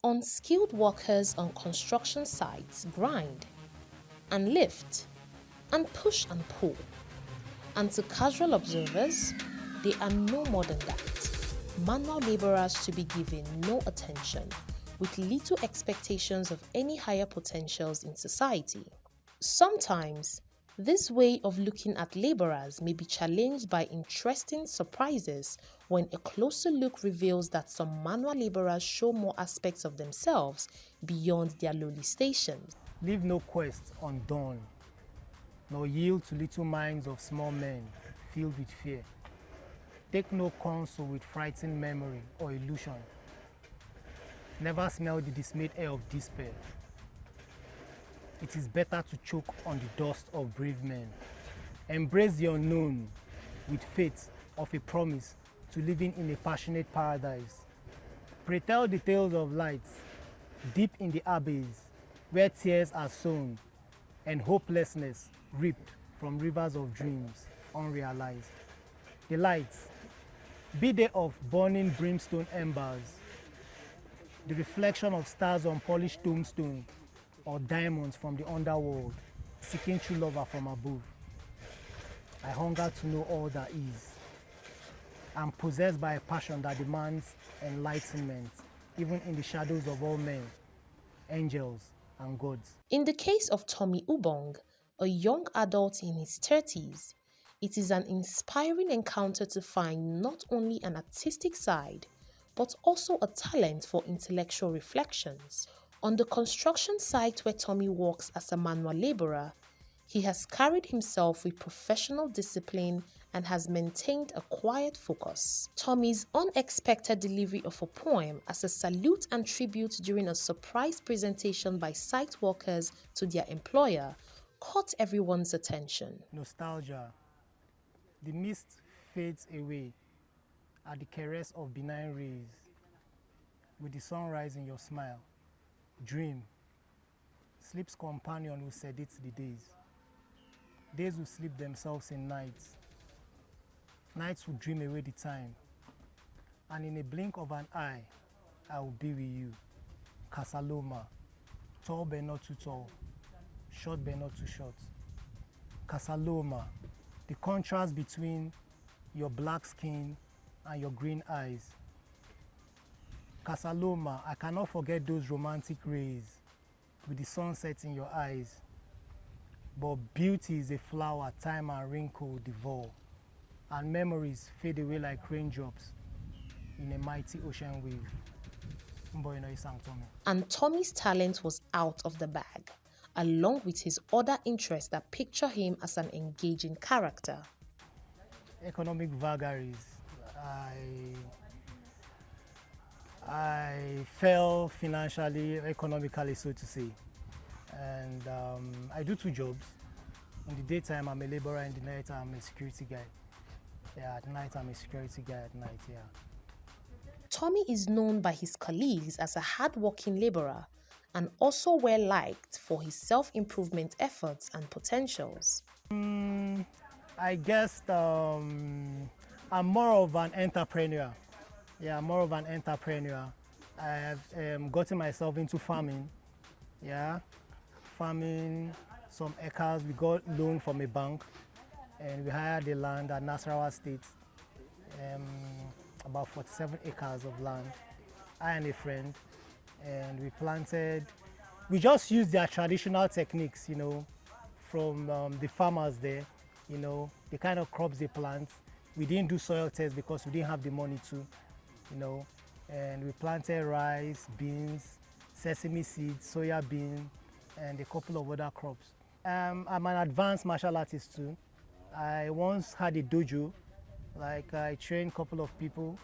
Unskilled workers on construction sites grind and lift and push and pull. And to casual observers, they are no more than that. Manual laborers to be given no attention, with little expectations of any higher potentials in society. Sometimes, this way of looking at laborers may be challenged by interesting surprises when a closer look reveals that some manual laborers show more aspects of themselves beyond their lowly stations. Leave no quest undone, nor yield to little minds of small men filled with fear. Take no counsel with frightened memory or illusion. Never smell the dismayed air of despair. It is better to choke on the dust of brave men. Embrace the unknown with faith of a promise to living in a passionate paradise. Pretell the tales of lights deep in the abyss where tears are sown and hopelessness reaped from rivers of dreams unrealized. The lights, be they of burning brimstone embers, the reflection of stars on polished tombstone, or diamonds from the underworld, seeking true lover from above. I hunger to know all that is. I'm possessed by a passion that demands enlightenment, even in the shadows of all men, angels, and gods. In the case of Tommy Ubong, a young adult in his 30s, it is an inspiring encounter to find not only an artistic side, but also a talent for intellectual reflections. On the construction site where Tommy works as a manual laborer, he has carried himself with professional discipline and has maintained a quiet focus. Tommy's unexpected delivery of a poem as a salute and tribute during a surprise presentation by site workers to their employer caught everyone's attention. Nostalgia. The mist fades away at the caress of benign rays, with the sunrise in your smile. Dream. Sleep's companion will sedate the days. Days will sleep themselves in nights. Nights will dream away the time. And in a blink of an eye, I will be with you. Casaloma. Tall but not too tall. Short but not too short. Casaloma. The contrast between your black skin and your green eyes. Casaloma, I cannot forget those romantic rays with the sunset in your eyes. But beauty is a flower time and wrinkle devour, and memories fade away like raindrops in a mighty ocean wave. And Tommy's talent was out of the bag, along with his other interests that picture him as an engaging character. Economic vagaries. I fell financially, economically, so to say. And I do two jobs. In the daytime, I'm a laborer. In the night, I'm a security guy. Yeah, at night, I'm a security guy at night, yeah. Tommy is known by his colleagues as a hard-working laborer and also well-liked for his self-improvement efforts and potentials. I guess I'm more of an entrepreneur. Yeah, more of an entrepreneur. I have gotten myself into farming. Yeah, farming some acres. We got loan from a bank, and we hired the land at Nasarawa State. About 47 acres of land. I and a friend, and we planted. We just used their traditional techniques, you know, from the farmers there. You know, the kind of crops they plant. We didn't do soil tests because we didn't have the money to. You know, and we planted rice, beans, sesame seeds, soya bean, and a couple of other crops. I'm an advanced martial artist too. I once had a dojo, like I trained a couple of people.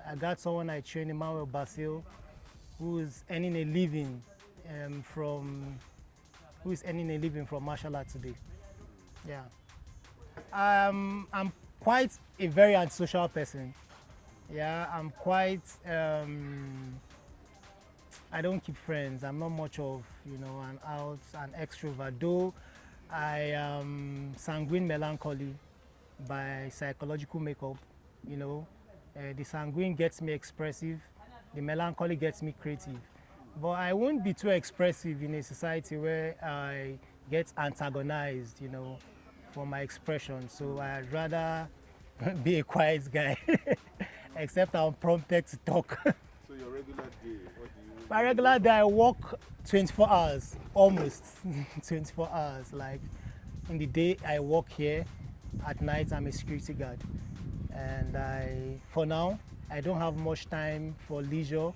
I got someone I trained, Emmanuel Basil, who is earning a living from martial art today. Yeah, I'm quite a very antisocial person. Yeah, I'm quite, I don't keep friends. I'm not much of, an extrovert. Though I am sanguine melancholy by psychological makeup, The sanguine gets me expressive, the melancholy gets me creative. But I won't be too expressive in a society where I get antagonized, for my expression. So I'd rather be a quiet guy, except I'm prompted to talk. So your regular day, what do you My usually regular wake day, up? I work 24 hours, almost 24 hours. Like in the day, I work here. At night, I'm a security guard. And for now, I don't have much time for leisure.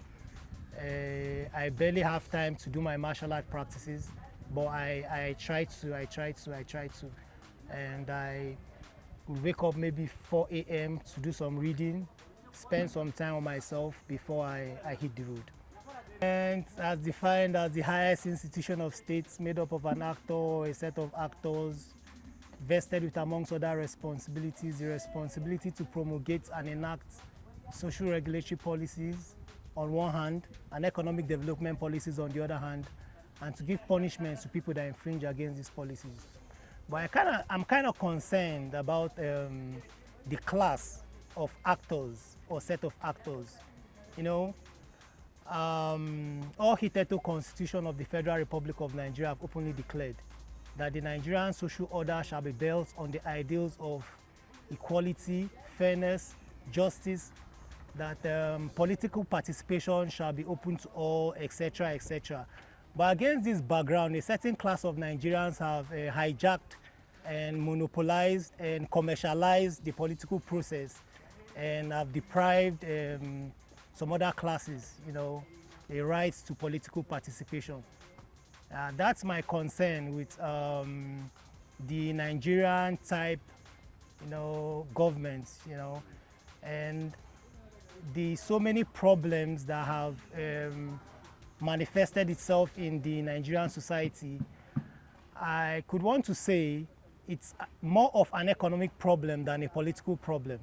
I barely have time to do my martial art practices, but I try to. And I will wake up maybe 4 a.m. to do some reading, spend some time on myself before I hit the road. And as defined as the highest institution of states made up of an actor or a set of actors vested with, amongst other responsibilities, the responsibility to promulgate and enact social regulatory policies on one hand and economic development policies on the other hand, and to give punishments to people that infringe against these policies. But I'm kind of concerned about the class of actors or set of actors. You know, all hitherto Constitution of the Federal Republic of Nigeria have openly declared that the Nigerian social order shall be built on the ideals of equality, fairness, justice, that political participation shall be open to all, etc., etc. But against this background, a certain class of Nigerians have hijacked and monopolized and commercialized the political process and have deprived some other classes, a right to political participation. That's my concern with the Nigerian type, government, and the so many problems that have manifested itself in the Nigerian society. I could want to say it's more of an economic problem than a political problem.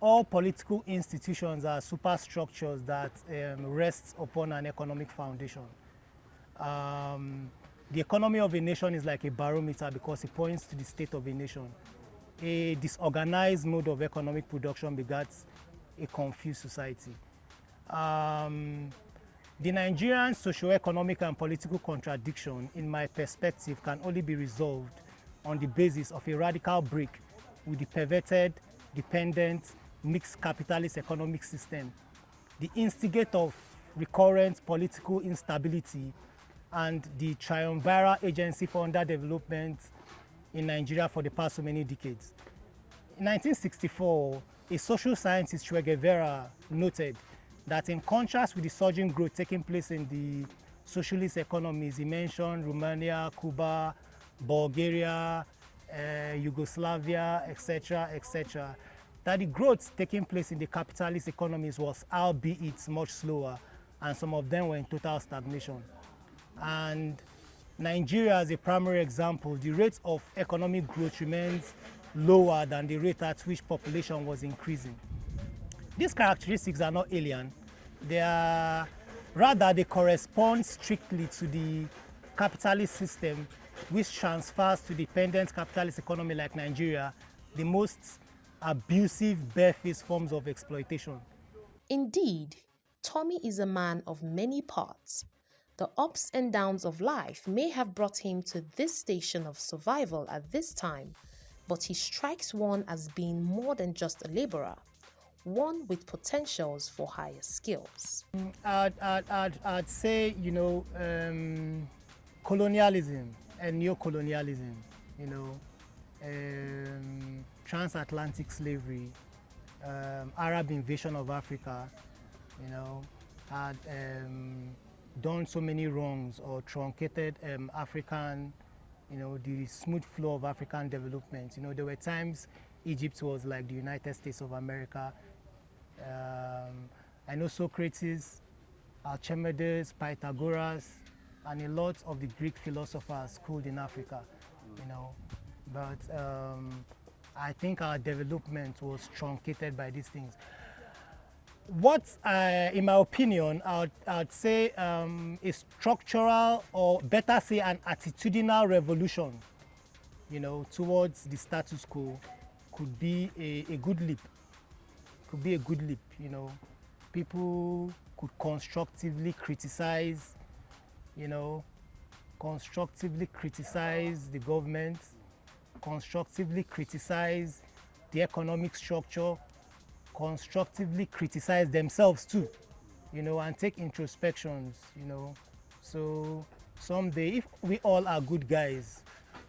All political institutions are superstructures that rest upon an economic foundation. The economy of a nation is like a barometer because it points to the state of a nation. A disorganized mode of economic production begets a confused society. The Nigerian socio-economic and political contradiction, in my perspective, can only be resolved on the basis of a radical break with the perverted, dependent, mixed capitalist economic system, the instigate of recurrent political instability, and the triumvirate agency for underdevelopment in Nigeria for the past so many decades. In 1964, a social scientist, Che Guevara, noted that in contrast with the surging growth taking place in the socialist economies, he mentioned Romania, Cuba, Bulgaria, Yugoslavia, etc., etc., that the growth taking place in the capitalist economies was, albeit much slower, and some of them were in total stagnation. And Nigeria, as a primary example, the rate of economic growth remains lower than the rate at which population was increasing. These characteristics are not alien. They correspond strictly to the capitalist system, which transfers to dependent capitalist economy like Nigeria the most abusive, barefaced forms of exploitation. Indeed, Tommy is a man of many parts. The ups and downs of life may have brought him to this station of survival at this time, but he strikes one as being more than just a laborer, one with potentials for higher skills. I'd say, colonialism and neo-colonialism, transatlantic slavery, Arab invasion of Africa, had done so many wrongs or truncated African, the smooth flow of African development. There were times Egypt was like the United States of America. I know Socrates, Archimedes, Pythagoras, and a lot of the Greek philosophers schooled in Africa, But I think our development was truncated by these things. What, in my opinion, I'd say a structural, or better say an attitudinal revolution, towards the status quo could be a good leap. Could be a good leap, People could constructively criticize, you know, constructively criticize the government, constructively criticize the economic structure, constructively criticize themselves too, and take introspections, So someday, if we all are good guys,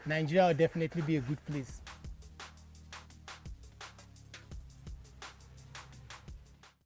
Nigeria will definitely be a good place.